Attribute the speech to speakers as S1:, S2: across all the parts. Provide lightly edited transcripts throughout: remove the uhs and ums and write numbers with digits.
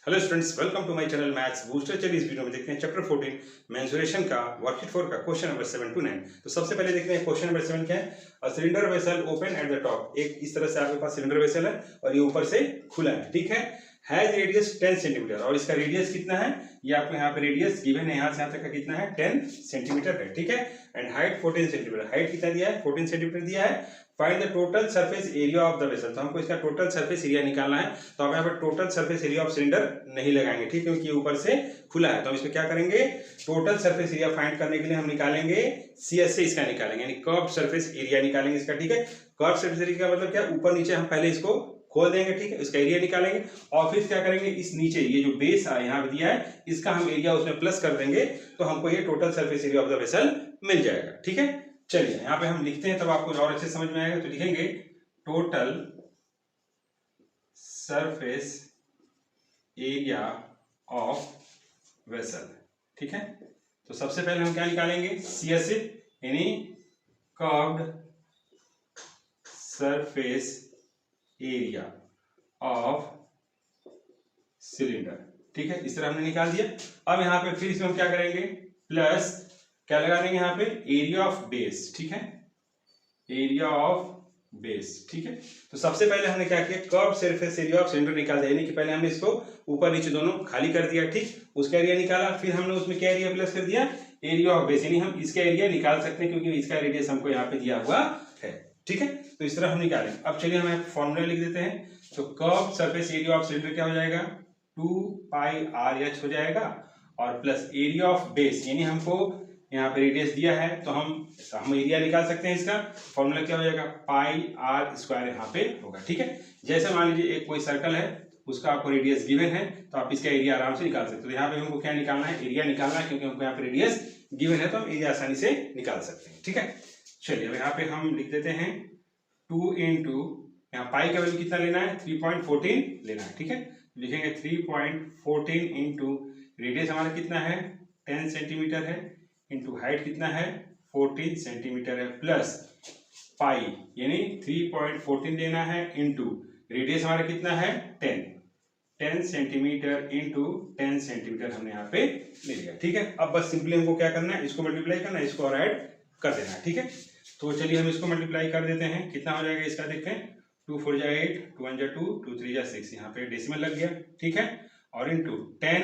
S1: Hello students, welcome to my channel maths booster. चलिए इस video में देखते हैं चैप्टर 14 मेंसुरेशन का वर्कशीट 4 का क्वेश्चन नंबर 7 to 9। तो सबसे पहले देखते हैं क्वेश्चन नंबर 7 क्या है। A cylinder vessel open at the top, एक इस तरह से आपके पास सिलेंडर वेसल है और ये ऊपर से खुला है, ठीक है। हैज रेडियस 10 सेंटीमीटर, और इसका रेडियस कितना है, ये आपको यहाँ पे रेडियस गिवन है, यहाँ से यहाँ तक का कितना है 10 सेंटीमीटर है, ठीक है। एंड हाइट 14 सेंटीमीटर, हाइट कितना दिया है 14 सेंटीमीटर दिया है। Find the total surface area of the vessel, तो हमको इसका टोटल सरफेस एरिया निकालना है। तो हम यहाँ पर total surface area of cylinder नहीं लगाएंगे, ठीक है, क्योंकि ऊपर से खुला है। तो हम इसमें क्या करेंगे, टोटल सरफेस एरिया फाइंड करने के लिए हम निकालेंगे सीएस से इसका निकालेंगे, यानी कर्व्ड सरफेस एरिया निकालेंगे इसका, ठीक है। कर्व्ड सरफेस एरिया का मतलब क्या, ऊपर नीचे हम पहले इसको खोल देंगे, ठीक है, इसका एरिया निकालेंगे और फिर क्या करेंगे, इस नीचे ये जो बेस है यहाँ पे दिया है, इसका हम एरिया उसमें प्लस कर देंगे, तो हमको ये total surface area of the vessel मिल जाएगा, ठीक है। चलिए यहाँ पे हम लिखते हैं, तब आपको और अच्छे समझ में आएगा। तो लिखेंगे total surface area of vessel, ठीक है। तो सबसे पहले हम क्या निकालेंगे, सीएसए यानी curved surface area of cylinder, ठीक है, इस तरह हमने निकाल दिया। अब यहाँ पे फिर इसमें हम क्या करेंगे, प्लस क्या लगा देंगे यहाँ पे, एरिया ऑफ बेस, ठीक है, एरिया ऑफ बेस, ठीक है। तो सबसे पहले हमने क्या किया, curved surface area of cylinder निकाल दिया, यानी कि पहले हमने इसको ऊपर नीचे दोनों खाली कर दिया, ठीक, उसका एरिया निकाला। फिर हमने उसमें क्या एरिया प्लस कर दिया, एरिया ऑफ बेस, यानी हम इसका एरिया निकाल सकते हैं क्योंकि इसका रेडियस हमको यहाँ पे दिया हुआ है, ठीक है। तो इस तरह हम निकालें। अब चलिए हम फॉर्मूला लिख देते हैं। तो curved surface area of cylinder क्या हो जाएगा, 2 पाई आर एच हो जाएगा, और प्लस एरिया ऑफ बेस, यानी हमको यहाँ पे रेडियस दिया है तो हम एरिया निकाल सकते हैं। इसका फॉर्मूला क्या हो जाएगा, पाई आर स्क्वायर यहाँ पे होगा, ठीक है। जैसे मान लीजिए एक कोई सर्कल है, उसका आपको रेडियस गिवन है, तो आप इसका एरिया आराम से निकाल सकते हो। तो यहाँ पे हमको क्या निकालना है, एरिया निकालना है, क्योंकि हमको यहाँ पे रेडियस गिवन है, तो हम एरिया आसानी से निकाल सकते हैं, ठीक है। चलिए अब यहाँ पे हम लिख देते हैं 2 इंटू, यहाँ पाई का वैल्यू कितना लेना है, 3.14 लेना है, ठीक है। लिखेंगे 3.14 इंटू रेडियस हमारा कितना है 10 सेंटीमीटर है, इंटू हाइट कितना है 14 सेंटीमीटर है, प्लस पाई यानी 3.14 लेना है, इंटू रेडियस हमारा कितना है 10 सेंटीमीटर इंटू 10 सेंटीमीटर हमने यहाँ पे ले लिया, ठीक है। अब बस सिंपली हमको क्या करना है, इसको मल्टीप्लाई करना है, इसको और ऐड कर देना है, ठीक है। तो चलिए हम इसको मल्टीप्लाई कर देते हैं, कितना हो जाएगा इसका देखते हैं, 2 4 जा 8, 2 1 जा 2, 2 3 जा 6, यहाँ पे डेसिमल लग गया, ठीक है। और इंटू 10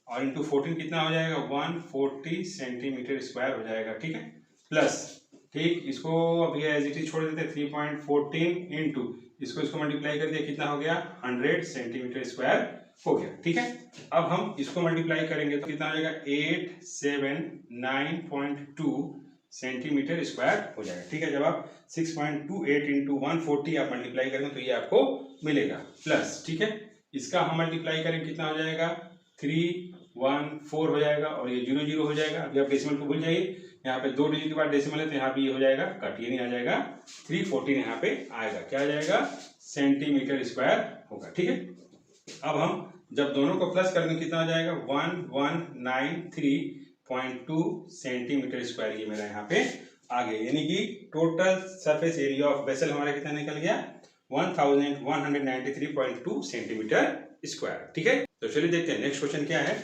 S1: और इंटू 14 कितना हो जाएगा, 140 सेंटीमीटर स्क्वायर हो जाएगा, ठीक है। प्लस, ठीक, इसको अभी एज इट इज छोड़ देते हैं, 3.14 इंटू इसको मल्टीप्लाई कर दिया, कितना हो गया 100 सेंटीमीटर स्क्वायर हो गया, ठीक है। अब हम इसको मल्टीप्लाई करेंगे तो कितना हो जाएगा 879.2 सेंटीमीटर स्क्वायर हो जाएगा, ठीक है। जब आप 6.28 इंटू 140 आप मल्टीप्लाई करेंगे तो ये आपको मिलेगा, प्लस, ठीक है, इसका हम मल्टीप्लाई करेंगे कितना हो जाएगा 314 हो जाएगा, और ये 0 0 हो जाएगा। अभी आप डेसिमल को भूल जाइए, यहाँ पे 2 डिजिट के बाद डेसिमल है तो यहाँ पे ये हो जाएगा कट, ये नहीं आ जाएगा, 314 यहाँ पे आएगा, क्या आ जाएगा सेंटीमीटर स्क्वायर होगा, ठीक है। अब हम जब दोनों को प्लस कर देंगे कितना हो जाएगा 1193.2 सेंटीमीटर स्क्वायर, ये मेरा यहाँ पे आ गया, यानी कि total surface area of vessel हमारा कितना निकल गया 1193.2 सेंटीमीटर स्क्वायर, ठीक है। तो चलिए देखते हैं नेक्स्ट क्वेश्चन क्या है।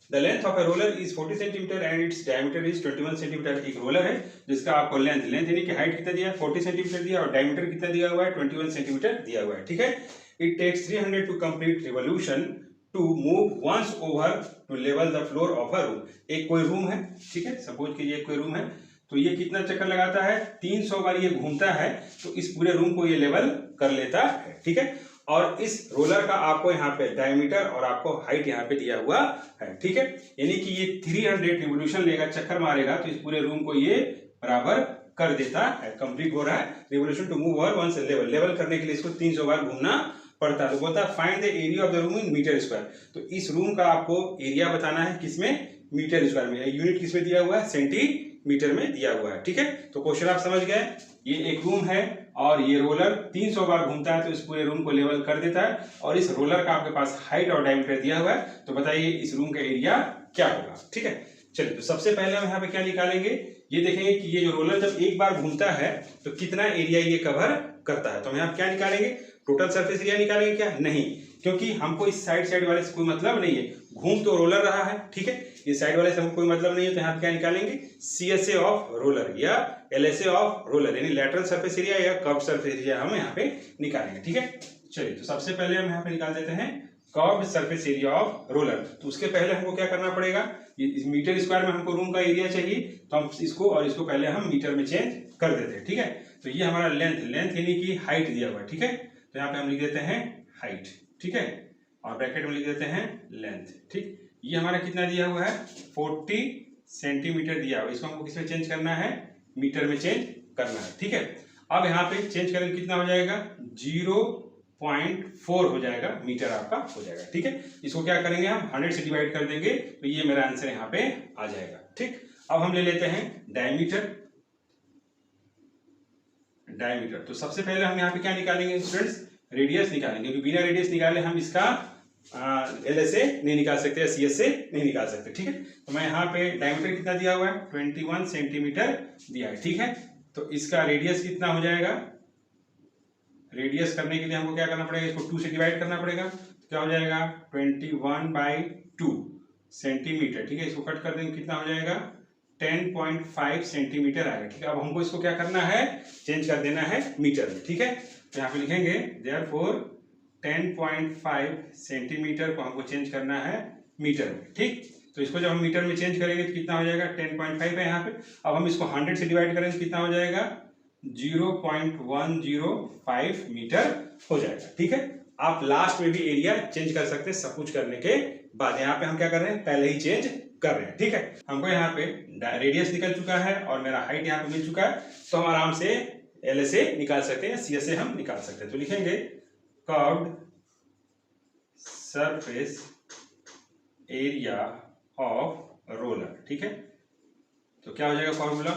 S1: The length of a roller is 40 centimetre and its diameter is 21 centimetre. एक रोलर है जिसका आपको लेंथ यानी कि हाइट कितना दिया है 40 सेंटीमीटर दिया, और डायमीटर कितना दिया हुआ है 21 सेंटीमीटर दिया हुआ है, ठीक है। It takes 300 to complete revolution to move once over to level the floor of a room. एक कोई रूम है, ठीक है, सपोज कीजिए कोई रूम है, तो ये कितना चक्कर लगाता है 300 बार ये घूमता है, तो इस पूरे रूम को ये लेवल कर लेता है, ठीक है। और इस रोलर का आपको यहाँ पे डायमीटर और आपको हाइट यहाँ पे दिया हुआ है, ठीक है। यानी कि ये 300 रिवोल्यूशन लेगा, चक्कर मारेगा, तो इस पूरे रूम को ये बराबर कर देता है, कंप्लीट हो रहा है। Revolution to move over once level करने के लिए इसको 300 बार घूमना पड़ता है। तो बोलता है find the area of the room in metre square. तो इस रूम का आपको एरिया बताना है किसमें, मीटर स्क्वायर में। यूनिट किसमें दिया हुआ है, सेंटीमीटर में दिया हुआ है, ठीक है। तो क्वेश्चन आप समझ गए, ये एक रूम है और ये रोलर 300 बार घूमता है, तो इस पूरे रूम को लेवल कर देता है, और इस रोलर का आपके पास हाइट और डायमीटर दिया हुआ है। तो बताइए इस रूम का एरिया क्या होगा, ठीक है। चलिए तो सबसे पहले हम यहाँ पे क्या निकालेंगे, ये देखेंगे कि ये जो रोलर जब एक बार घूमता है तो कितना एरिया ये कवर करता है। तो हम यहाँ क्या निकालेंगे, टोटल सरफेस एरिया निकालेंगे क्या, नहीं, क्योंकि हमको इस साइड वाले से कोई मतलब नहीं है, घूम तो रोलर रहा है, ठीक है, इस साइड वाले से हमको कोई मतलब नहीं है, तो यहाँ पे क्या निकालेंगे, CSA ऑफ रोलर या LSA ऑफ रोलर, यानी लैटरल सरफेस एरिया या कर्व सरफेस एरिया हम यहाँ पे निकालेंगे, ठीक है। चलिए, तो सबसे पहले हम यहाँ पे निकाल देते हैं curve surface area of roller. तो उसके पहले हमको क्या करना पड़ेगा, ये मीटर स्क्वायर में हमको रूम का एरिया चाहिए, तो हम इसको और इसको पहले हम मीटर में चेंज कर देते हैं, ठीक है। तो ये हमारा लेंथ यानी कि हाइट दिया हुआ है, ठीक है, तो यहाँ पे हम लिख देते हैं हाइट, ठीक है, और ब्रैकेट में लिख देते हैं लेंथ, ठीक। ये हमारा कितना दिया हुआ है, 40 सेंटीमीटर दिया हुआ है, इसको हमको किसमें चेंज करना है, मीटर में चेंज करना है, ठीक है। अब यहाँ पे चेंज करेंगे कितना हो जाएगा, 0.4 हो जाएगा, मीटर आपका हो जाएगा, ठीक है। इसको क्या करेंगे, हम 100 से डिवाइड कर देंगे, तो ये मेरा आंसर यहाँ पे आ जाएगा, ठीक। अब हम ले लेते हैं डायमीटर। तो सबसे पहले हम यहाँ पे क्या निकालेंगे स्टूडेंट्स, रेडियस निकालेंगे, क्योंकि बिना रेडियस निकाले हम इसका LSA नहीं निकाल सकते या CSA नहीं निकाल सकते, ठीक है। तो मैं यहाँ पे डायमीटर कितना दिया हुआ है, 21 सेंटीमीटर दिया है, ठीक है। तो इसका रेडियस कितना हो जाएगा, रेडियस करने के लिए हमको क्या करना पड़ेगा, इसको 2 से डिवाइड करना पड़ेगा, तो क्या हो जाएगा 21/2 सेंटीमीटर, ठीक है। इसको कट कर देंगे, कितना हो जाएगा 10.5 सेंटीमीटर आएगा, ठीक है। अब हमको इसको क्या करना है, चेंज कर देना है मीटर में, ठीक है। तो यहाँ पे लिखेंगे देयरफॉर 10.5 सेंटीमीटर को हमको चेंज करना है मीटर में, ठीक। तो इसको जब हम मीटर में चेंज करेंगे तो कितना हो जाएगा, 10.5 है यहाँ पे। अब हम इसको 100 से डिवाइड करेंगे तो कितना हो जाएगा, 0.105 मीटर हो जाएगा, ठीक है। आप लास्ट में भी एरिया चेंज कर सकते हैं सब कुछ करने के बाद। यहाँ पे हम क्या कर रहे हैं, पहले ही चेंज कर रहे हैं, ठीक है। हमको यहाँ पे रेडियस निकल चुका है और मेरा हाइट यहाँ पे मिल चुका है, तो हम आराम से LSA निकाल सकते हैं, CSA हम निकाल सकते हैं। तो लिखेंगे curved surface area of roller, ठीक है। तो क्या हो जाएगा formula,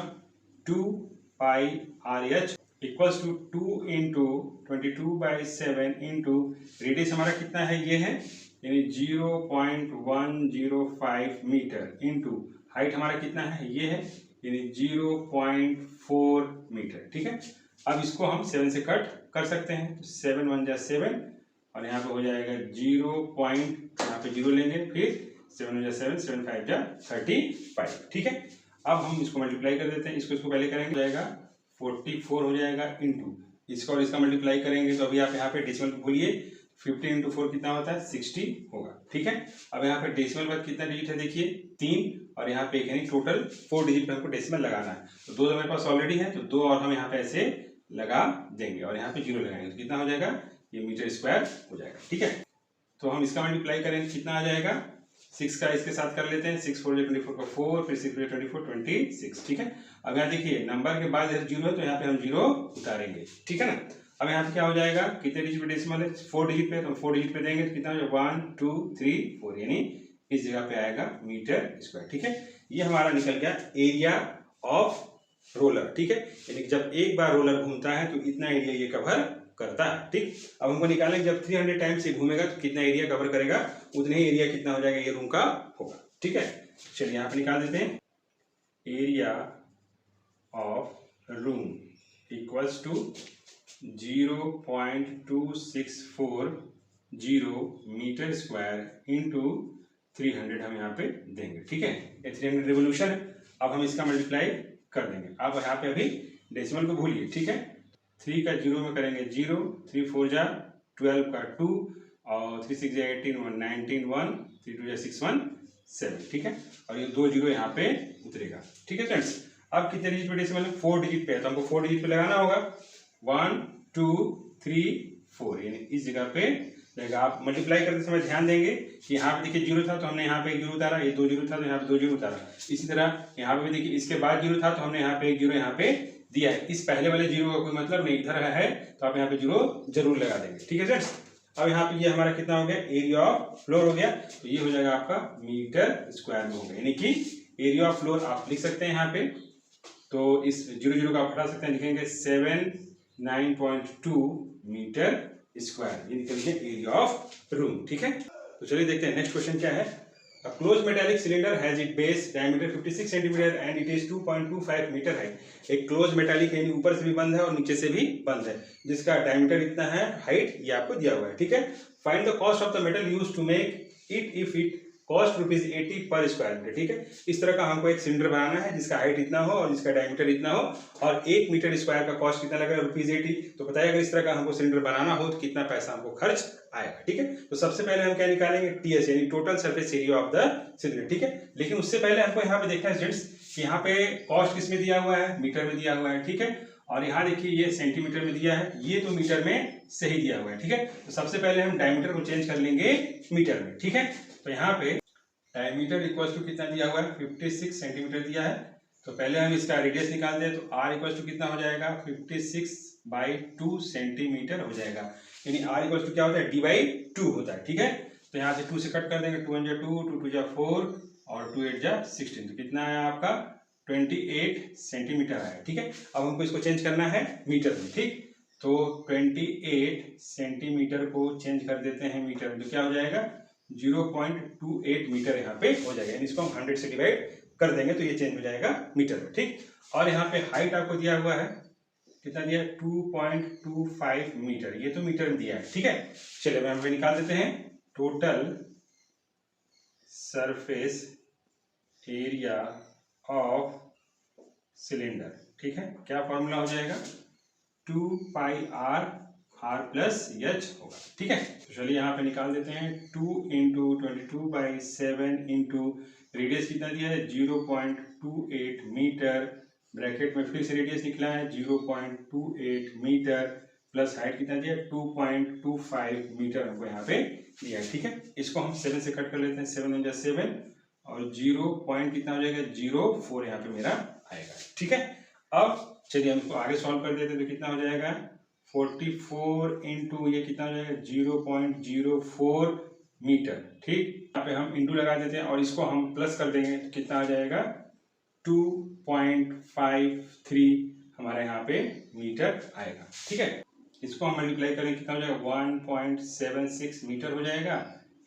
S1: 2πRH equals to 2 into 22/7 into radius हमारा कितना है, ये है, यानी 0.105 मीटर इंटू हाइट हमारा कितना है, ये है, यानी 0.4 मीटर, ठीक है। अब इसको हम 7 से कट कर सकते हैं, तो 7 1 जा 7 और यहाँ पे हो जाएगा 0. यहाँ पे 0 लेंगे, फिर 7 1 जा 7 7 5 जा 35, ठीक है। अब हम इसको मल्टीप्लाई कर देते हैं, इसको पहले करेंगे, हो जाएगा 44 हो जाएगा इंटू इसका और इसका मल्टीप्लाई करेंगे, तो अभी आप यहाँ पे डेसिमल भूलिए, 15 इंटू 4 कितना होता है, 60 होगा, ठीक है। अब यहाँ पे डेसिमल बाद कितना डिजिट है, देखिए 3 और यहाँ पे एक है, टोटल 4 डिजिट पे हमको डेसिमल लगाना है, तो 2 हमारे पास ऑलरेडी है, तो 2 और हम यहाँ पे ऐसे लगा देंगे और यहाँ पे 0 लगाएंगे, तो कितना हो जाएगा, ये मीटर स्क्वायर हो जाएगा, ठीक है। तो हम इसका मल्टीप्लाई करेंगे, कितना आ जाएगा, 6 का इसके साथ कर लेते हैं, 6 4 24 का 4, फिर 6 24 26, ठीक है। अब यहाँ देखिए नंबर के बाद 0 है, तो यहाँ पे हम 0 उतारेंगे, ठीक है ना। अब यहाँ पे क्या हो जाएगा, कितने डिजिट पे डेसिमल है, 4 डिजिट पे, तो हम 4 डिजिट पे देंगे, तो कितना हो जाएगा 1 2 3 4, यानी इस जगह पे आएगा मीटर स्क्वायर, ठीक है। ये हमारा निकल गया एरिया ऑफ रोलर, ठीक है, यानी जब एक बार रोलर घूमता है तो इतना एरिया ये कवर करता है, ठीक। अब हमको निकालेंगे जब 300 टाइम्स ये घूमेगा तो कितना एरिया कवर करेगा, उतने ही एरिया कितना हो जाएगा, ये रूम का होगा, ठीक है। चलिए यहाँ पे निकाल देते हैं, area of room equals to 0.2640 metre square into 300 हम यहाँ पे देंगे, ठीक है। ये 300 रिवोल्यूशन है। अब हम इसका मल्टीप्लाई कर देंगे, अब यहाँ पे अभी डेसिमल को भूलिए, ठीक है। 3 का 0 में करेंगे 0, 3 4 जा 12 का 2 और 3 6 जा 18 1 19 1 3 2 जा 6 1 7, ठीक है। और ये 2 0 यहाँ पे उतरेगा, ठीक है फ्रेंड्स। अब कितने डिजिट पे डेसिमल है, 4 डिजिट पे है, तो हमको 4 डिजिट पे लगाना होगा, 1 2 3 4, यानी इस जगह पे रहेगा। आप मल्टीप्लाई करते समय ध्यान देंगे कि यहाँ पे देखिए 0 था तो हमने यहाँ पे 1 0 उतारा, ये 2 0 था तो यहाँ पे 2 0 उतारा। इसी तरह यहाँ पे भी देखिए इसके बाद 0 था तो हमने यहाँ पे 1 0 यहाँ पे दिया है। इस पहले वाले 0 का कोई मतलब नहीं, इधर है तो आप यहाँ पे 0 जरूर लगा देंगे, ठीक है फ्रेंड्स। अब यहाँ पे ये हमारा कितना हो गया, एरिया ऑफ फ्लोर हो गया, तो ये हो जाएगा आपका मीटर स्क्वायर में हो गया, यानी कि एरिया ऑफ फ्लोर आप लिख सकते हैं यहाँ पे। तो इस 0 0 का आप हटा सकते हैं, लिखेंगे 709.2 मीटर स्क्वायर, ये निकल गया एरिया ऑफ रूम, ठीक है। तो चलिए देखते हैं नेक्स्ट क्वेश्चन क्या है। A closed metallic cylinder has its base diameter 56 cm and it is 2.25 metre है। एक क्लोज मेटालिक यानी ऊपर से भी बंद है और नीचे से भी बंद है, जिसका डायमीटर इतना है, हाइट ये आपको दिया हुआ है, ठीक है। Find the cost of the metal used to make it if it cost ₹80 per square metre, ठीक है। इस तरह का हमको एक सिलेंडर बनाना है जिसका हाइट इतना हो और जिसका डायमीटर इतना हो और 1 मीटर स्क्वायर का कॉस्ट कितना लगेगा, ₹80। तो बताइए अगर इस तरह का हमको सिलेंडर बनाना हो तो कितना पैसा हमको खर्च आएगा, ठीक है। तो सबसे पहले हम क्या निकालेंगे, टीएस यानी total surface area of the cylinder, ठीक है। लेकिन उससे पहले हमको यहाँ पे देखना है स्टूडेंट्स कि यहाँ पे कॉस्ट किस में दिया हुआ है, मीटर में दिया हुआ है, ठीक है। और यहाँ देखिए ये सेंटीमीटर में दिया है, ये तो मीटर में सही दिया हुआ है, ठीक है। तो सबसे पहले हम डायमीटर को चेंज कर लेंगे मीटर में, ठीक है। तो यहाँ पे डायमीटर इक्वल टू कितना दिया हुआ है, 56 सेंटीमीटर दिया है। तो पहले हम इसका रेडियस निकालते हैं, तो r इक्वल टू कितना हो जाएगा, 56/2 सेंटीमीटर हो जाएगा, यानी r इक्वल टू क्या होता है, d/2 होता है, ठीक है। तो यहाँ से 2 से कट कर देंगे, 2 1 2, 2 2 4 और 2 8 16, तो कितना आया आपका 28 सेंटीमीटर आया, ठीक है। अब हमको इसको चेंज करना है मीटर में, ठीक। तो 28 सेंटीमीटर को चेंज कर देते हैं मीटर में, तो क्या हो जाएगा 0.28 मीटर यहाँ पे हो जाएगा, यानी इसको हम 100 से डिवाइड कर देंगे तो ये चेंज हो जाएगा मीटर में, ठीक। और यहाँ पे हाइट आपको दिया हुआ है, कितना दिया है, 2.25 मीटर, ये तो मीटर में दिया है, ठीक है। चलिए हम यहाँ पे निकाल देते हैं total surface area of cylinder, ठीक है। क्या फॉर्मूला हो जाएगा, 2πr r प्लस एच होगा, ठीक है। तो चलिए यहाँ पे निकाल देते हैं, 2 × 22/7 इंटू रेडियस कितना दिया है 0.28 मीटर, ब्रैकेट में फिर से रेडियस निकला है 0.28 मीटर प्लस हाइट कितना दिया 2.25 मीटर हमको यहाँ पे दिया है, ठीक है। इसको हम 7 से कट कर लेते हैं, 7 × 7 और 0 पॉइंट कितना हो जाएगा 0.4 यहाँ पे मेरा आएगा, ठीक है। अब चलिए हम इसको आगे सॉल्व कर देते हैं, तो कितना हो जाएगा 44 इंटू ये कितना हो जाएगा 0.04 मीटर, ठीक। यहाँ पे हम इंटू लगा देते हैं और इसको हम प्लस कर देंगे तो कितना आ जाएगा 2.53 हमारे यहाँ पे मीटर आएगा, ठीक है। इसको हम मल्टीप्लाई करें कितना हो जाएगा 1.76 मीटर हो जाएगा,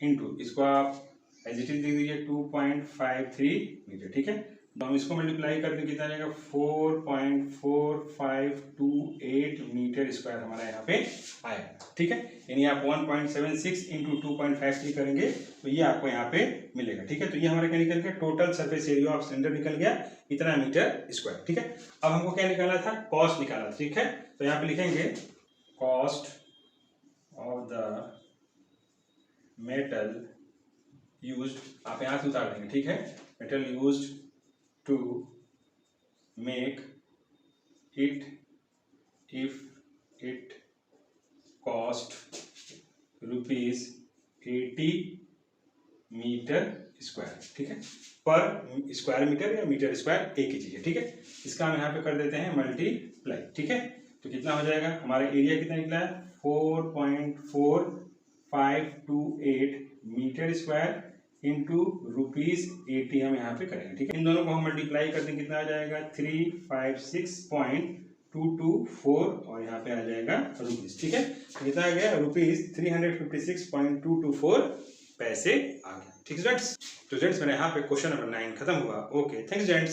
S1: इंटू इसको आप एज इट इज दे दीजिए 2.53 मीटर, ठीक है। तो हम इसको मल्टीप्लाई करके कितना आ जाएगा 4.4528 मीटर स्क्वायर हमारा यहाँ पे आएगा, ठीक है। यानी आप 1.76 इंटू 2.53 करेंगे तो ये आपको यहाँ पे मिलेगा, ठीक है। तो ये हमारा क्या निकल गया, total surface area of cylinder निकल गया इतना मीटर स्क्वायर, ठीक है। अब हमको क्या निकालना था, कॉस्ट निकालना, ठीक है। तो यहाँ पे लिखेंगे cost of the metal used, आप यहाँ से उतार देंगे, ठीक है। Metal used to make it if it cost ₹80 metre square, ठीक है। पर स्क्वायर मीटर या मीटर स्क्वायर एक ही चीज है, ठीक है। इसका हम यहाँ पे कर देते हैं मल्टीप्लाई, ठीक है। तो कितना हो जाएगा, हमारा एरिया कितना निकला है 4.4528 मीटर स्क्वायर इंटू ₹80 हम यहाँ पे करेंगे, ठीक है। इन दोनों को हम मल्टीप्लाई करते हैं, कितना आ जाएगा 356.224 और यहाँ पे आ जाएगा रुपीज, ठीक है। कितना आ गया ₹356.224 पैसे आ गया, ठीक है स्टूडेंट्स। तो स्टूडेंट्स मेरे यहाँ पे क्वेश्चन नंबर 9 खत्म हुआ। Okay, thanks students.